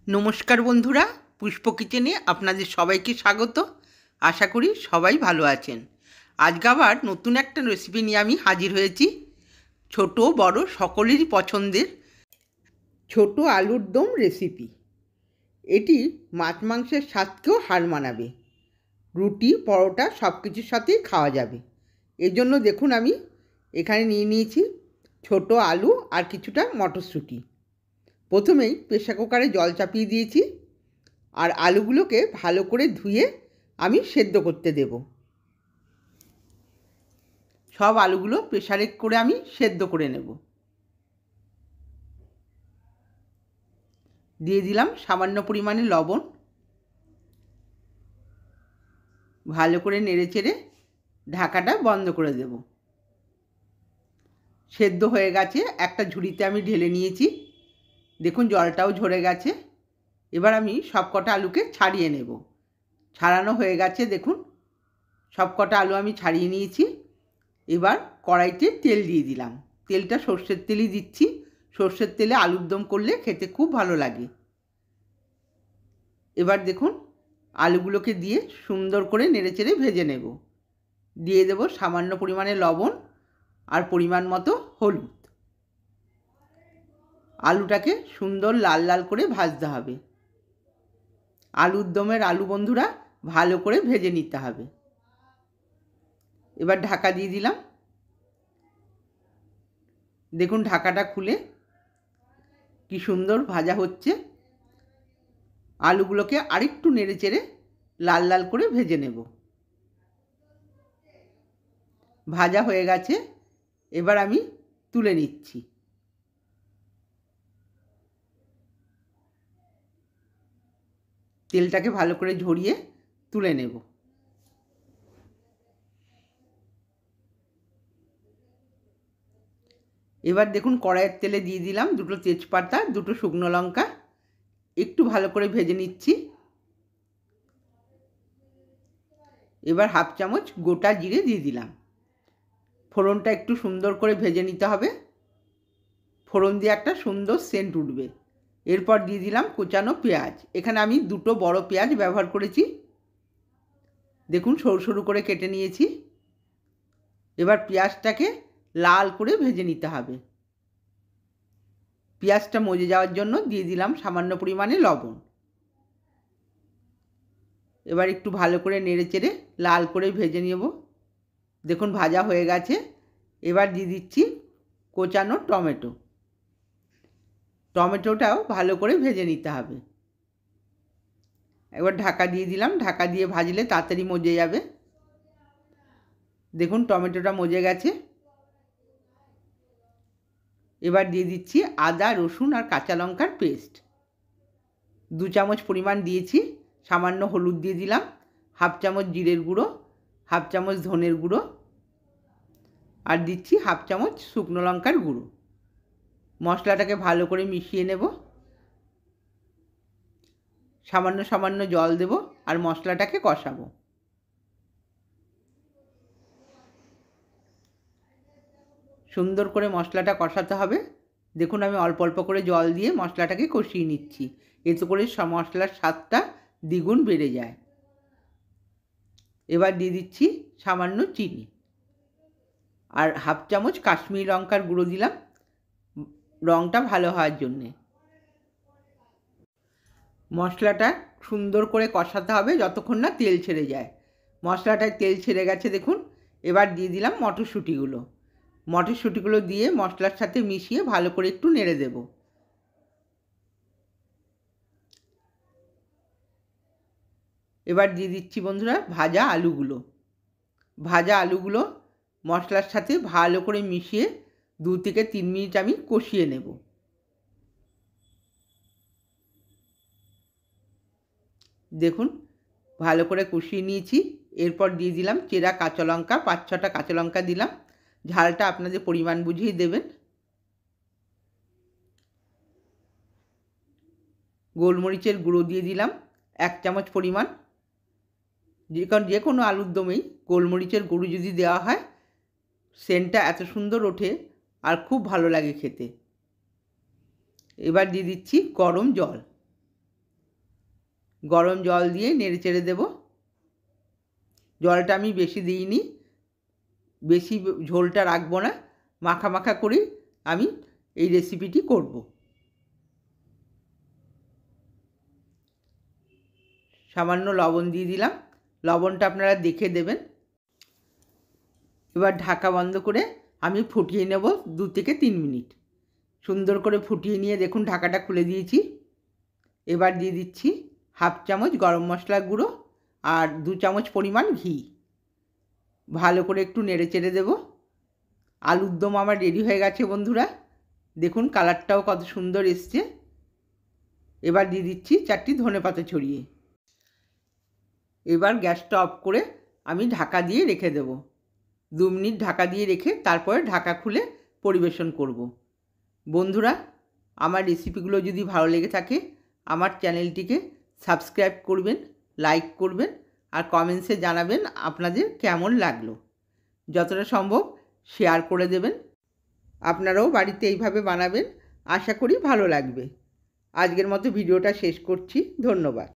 নমস্কার বন্ধুরা, পুষ্প কিচেনে আপনাদের সবাইকে স্বাগত। আশা করি সবাই ভালো আছেন। আজকে আবার নতুন একটা রেসিপি নিয়ে আমি হাজির হয়েছি। ছোট বড় সকলেরই পছন্দের ছোট আলুর দম রেসিপি। এটি মাছ মাংসের স্বাদকেও হার মানাবে। রুটি পরোটা সব কিছুর সাথেই খাওয়া যাবে। এর জন্য দেখুন আমি এখানে নিয়ে নিয়েছি ছোট আলু আর কিছুটা মটরশুঁটি। প্রথমেই প্রেসার কুকারে জল চাপিয়ে দিয়েছি আর আলুগুলোকে ভালো করে ধুয়ে আমি সেদ্ধ করতে দেব। সব আলুগুলো প্রেসারে করে আমি সেদ্ধ করে নেব। দিয়ে দিলাম সামান্য পরিমাণে লবণ। ভালো করে নেড়েচেড়ে ঢাকাটা বন্ধ করে দেব। সেদ্ধ হয়ে গেছে, একটা ঝুড়িতে আমি ঢেলে নিয়েছি। দেখুন জলটাও ঝরে গেছে। এবার আমি সব কটা আলুকে ছাড়িয়ে নেব। ছাড়ানো হয়ে গেছে, দেখুন সব কটা আলু আমি ছাড়িয়ে নিয়েছি। এবার কড়াইতে তেল দিয়ে দিলাম। তেলটা সর্ষের তেলই দিচ্ছি। সর্ষের তেলে আলুর দম করলে খেতে খুব ভালো লাগে। এবার দেখুন আলুগুলোকে দিয়ে সুন্দর করে নেড়েচেড়ে ভেজে নেব। দিয়ে দেব সামান্য পরিমাণে লবণ আর পরিমাণ মতো হলুদ। আলুটাকে সুন্দর লাল লাল করে ভাজতে হবে। আলুর দমের আলু বন্ধুরা ভালো করে ভেজে নিতে হবে। এবার ঢাকা দিয়ে দিলাম। দেখুন ঢাকাটা খুলে কি সুন্দর ভাজা হচ্ছে। আলুগুলোকে আরেকটু নেড়েচেড়ে লাল লাল করে ভেজে নেব। ভাজা হয়ে গেছে, এবার আমি তুলে নিচ্ছি। তেলটাকে ভালো করে ঝরিয়ে তুলে নেব। এবার দেখুন কড়াইয়ের তেলে দিয়ে দিলাম দুটো তেজপাতা, দুটো শুকনো লঙ্কা। একটু ভালো করে ভেজে নিচ্ছি। এবার হাফ চামচ গোটা জিরে দিয়ে দিলাম। ফোড়নটা একটু সুন্দর করে ভেজে নিতে হবে। ফোড়ন দিয়ে একটা সুন্দর সেন্ট উঠবে। এরপর দিয়ে দিলাম কোচানো পেঁয়াজ। এখানে আমি দুটো বড় পেঁয়াজ ব্যবহার করেছি। দেখুন সরু সরু করে কেটে নিয়েছি। এবার পেঁয়াজটাকে লাল করে ভেজে নিতে হবে। পেঁয়াজটা মজে যাওয়ার জন্য দিয়ে দিলাম সামান্য পরিমাণে লবণ। এবার একটু ভালো করে নেড়েচেড়ে লাল করে ভেজে নেব। দেখুন ভাজা হয়ে গেছে। এবার দিয়ে দিচ্ছি কোচানো টমেটো। টমেটোটাও ভালো করে ভেজে নিতে হবে। এবার ঢাকা দিয়ে দিলাম। ঢাকা দিয়ে ভাজলে তাড়াতাড়ি মজে যাবে। দেখুন টমেটোটা মজে গেছে। এবার দিয়ে দিচ্ছি আদা রসুন আর কাঁচা লঙ্কার পেস্ট। 2 চামচ পরিমাণ দিয়েছি। সামান্য হলুদ দিয়ে দিলাম। হাফ চামচ জিরের গুঁড়ো, হাফ চামচ ধনের গুঁড়ো আর দিচ্ছি হাফ চামচ শুকনো লঙ্কার গুঁড়ো। মশলাটাকে ভালো করে মিশিয়ে নেব। সামান্য সামান্য জল দেব আর মশলাটাকে কষাবো। সুন্দর করে মশলাটা কষাতে হবে। দেখুন আমি অল্প অল্প করে জল দিয়ে মশলাটাকে কষিয়ে নিচ্ছি। এতে করে মশলার স্বাদটা দ্বিগুণ বেড়ে যায়। এবার দিয়ে দিচ্ছি সামান্য চিনি আর হাফ চামচ কাশ্মীরি লঙ্কার গুঁড়ো দিলাম রঙটা ভালো হওয়ার জন্যে। মশলাটা সুন্দর করে কষাতে হবে যতক্ষণ না তেল ছেড়ে যায়। মশলাটায় তেল ছেড়ে গেছে দেখুন। এবার দিয়ে দিলাম মটরশুঁটিগুলো। মটরশুঁটিগুলো দিয়ে মশলার সাথে মিশিয়ে ভালো করে একটু নেড়ে দেব। এবার দিয়ে দিচ্ছি বন্ধুরা ভাজা আলুগুলো। ভাজা আলুগুলো মশলার সাথে ভালো করে মিশিয়ে 2 থেকে 3 মিনিট আমি কষিয়ে নেব। দেখুন ভালো করে কষিয়ে নিয়েছি। এরপর দিয়ে দিলাম চেরা কাঁচা লঙ্কা, 5-6টা কাঁচা লঙ্কা দিলাম। ঝালটা আপনাদের পরিমাণ বুঝেই দেবেন। গোলমরিচের গুঁড়ো দিয়ে দিলাম 1 চামচ পরিমাণ। যে কোনো আলুর দমেই গোলমরিচের গুঁড়ো যদি দেওয়া হয় সেন্টটা এত সুন্দর ওঠে আর খুব ভালো লাগে খেতে। এবার দিয়ে দিচ্ছি গরম জল। গরম জল দিয়ে নেড়ে চেড়ে দেব। জলটা আমি বেশি দিইনি, বেশি ঝোলটা রাখবো না, মাখা মাখা করেই আমি এই রেসিপিটি করব। সামান্য লবণ দিয়ে দিলাম, লবণটা আপনারা দেখে দেবেন। এবার ঢাকা বন্ধ করে আমি ফুটিয়ে নেব 2 থেকে 3 মিনিট। সুন্দর করে ফুটিয়ে নিয়ে দেখুন ঢাকাটা খুলে দিয়েছি। এবার দিয়ে দিচ্ছি 1/2 চামচ গরম মশলার গুঁড়ো আর 2 চামচ পরিমাণ ঘি। ভালো করে একটু নেড়ে চেড়ে দেব। আলুর দম আমার রেডি হয়ে গেছে বন্ধুরা, দেখুন কালারটাও কত সুন্দর এসছে। এবার দিয়ে দিচ্ছি 4টি ধনেপাতা ছড়িয়ে। এবার গ্যাসটা অফ করে আমি ঢাকা দিয়ে রেখে দেব। 2 মিনিট ঢাকা দিয়ে রেখে তারপরে ঢাকা খুলে পরিবেশন করব। বন্ধুরা, আমার রেসিপিগুলো যদি ভালো লেগে থাকে আমার চ্যানেলটিকে সাবস্ক্রাইব করবেন, লাইক করবেন আর কমেন্টসে জানাবেন আপনাদের কেমন লাগলো। যতটা সম্ভব শেয়ার করে দেবেন। আপনারাও বাড়িতে এইভাবে বানাবেন, আশা করি ভালো লাগবে। আজকের মতো ভিডিওটা শেষ করছি। ধন্যবাদ।